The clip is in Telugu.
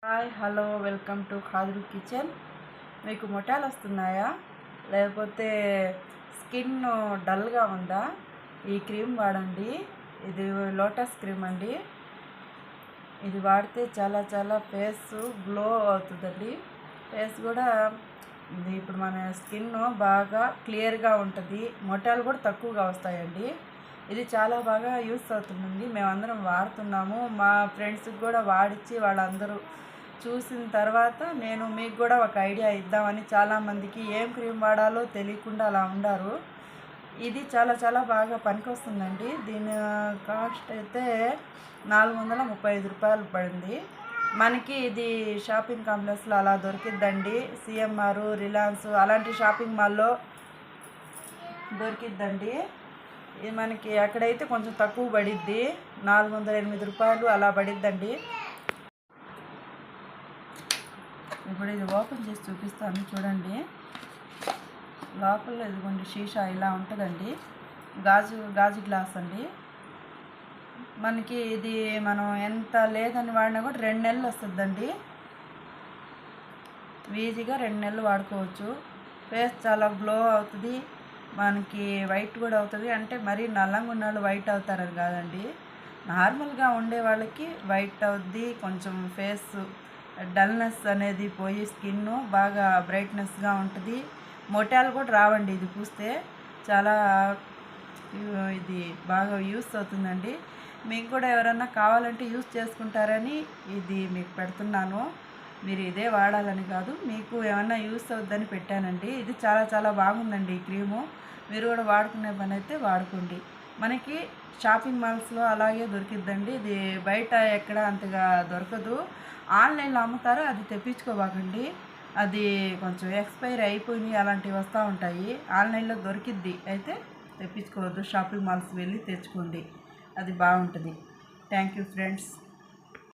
Hi hello welcome to Khadar kitchen. మీకు మొటాలు వస్తున్నాయా, లేకపోతే స్కిన్ డల్గా ఉందా? ఈ క్రీమ్ వాడండి. ఇది లోటస్ క్రీమ్ అండి. ఇది వాడితే చాలా చాలా ఫేస్ గ్లో అవుతుందండి. ఫేస్ కూడా ఇప్పుడు మన స్కిన్ బాగా క్లియర్గా ఉంటుంది. మొటాలు కూడా తక్కువగా వస్తాయండి. ఇది చాలా బాగా యూస్ అవుతుందండి. మేమందరం వాడుతున్నాము. మా ఫ్రెండ్స్కి కూడా వాడిచ్చి వాళ్ళందరూ చూసిన తర్వాత నేను మీకు కూడా ఒక ఐడియా ఇద్దామని, చాలామందికి ఏం క్రీమ్ వాడాలో తెలియకుండా అలా ఉండారు. ఇది చాలా చాలా బాగా పనికొస్తుందండి. దీని కాస్ట్ అయితే 435 రూపాయలు పడింది. మనకి ఇది షాపింగ్ కాంప్లెక్స్లో అలా దొరికిద్దండి. సిఎంఆర్, రిలయన్స్ అలాంటి షాపింగ్ మాల్లో దొరికిద్దండి. ఇది మనకి అక్కడైతే కొంచెం తక్కువ పడిద్ది, 408 రూపాయలు అలా పడిద్దండి. ఇప్పుడు ఇది ఓపెన్ చేసి చూపిస్తాను చూడండి. లోపల ఇదిగోండి షీషా ఇలా ఉంటుందండి. గాజు గ్లాస్ అండి. మనకి ఇది మనం ఎంత లేదని వాడినా కూడా 2 నెలలు వస్తుందండి. ఈజీగా 2 నెలలు వాడుకోవచ్చు. ఫేస్ చాలా గ్లో అవుతుంది. మనకి వైట్ కూడా అవుతుంది. అంటే మరీ నల్లంగా ఉన్న వాళ్ళు వైట్ అవుతారని కాదండి, నార్మల్గా ఉండే వాళ్ళకి వైట్ అవుద్ది. కొంచెం ఫేస్ డల్నెస్ అనేది పోయి స్కిన్ బాగా బ్రైట్నెస్గా ఉంటుంది. మొటాలు కూడా రావండి. ఇది పూస్తే చాలా ఇది బాగా యూస్ అవుతుందండి. మీకు కూడా ఎవరన్నా కావాలంటే యూస్ చేసుకుంటారని ఇది మీకు పెడుతున్నాను. మీరు ఇదే వాడాలని కాదు, మీకు ఏమన్నా యూస్ అవుద్దని పెట్టానండి. ఇది చాలా చాలా బాగుందండి ఈ క్రీము. మీరు కూడా వాడుకునే పని అయితే వాడుకోండి. మనకి షాపింగ్ మాల్స్లో అలాగే దొరికిద్దండి. ఇది బయట ఎక్కడ అంతగా దొరకదు. ఆన్లైన్లో అమ్ముతారు, అది తెప్పించుకోబాకండి. అది కొంచెం ఎక్స్పైర్ అయిపోయినాయి అలాంటివి వస్తూ ఉంటాయి. ఆన్లైన్లో దొరికిద్ది, అయితే తెప్పించుకోవద్దు. షాపింగ్ మాల్స్ వెళ్ళి తెచ్చుకోండి, అది బాగుంటుంది. Thank you friends.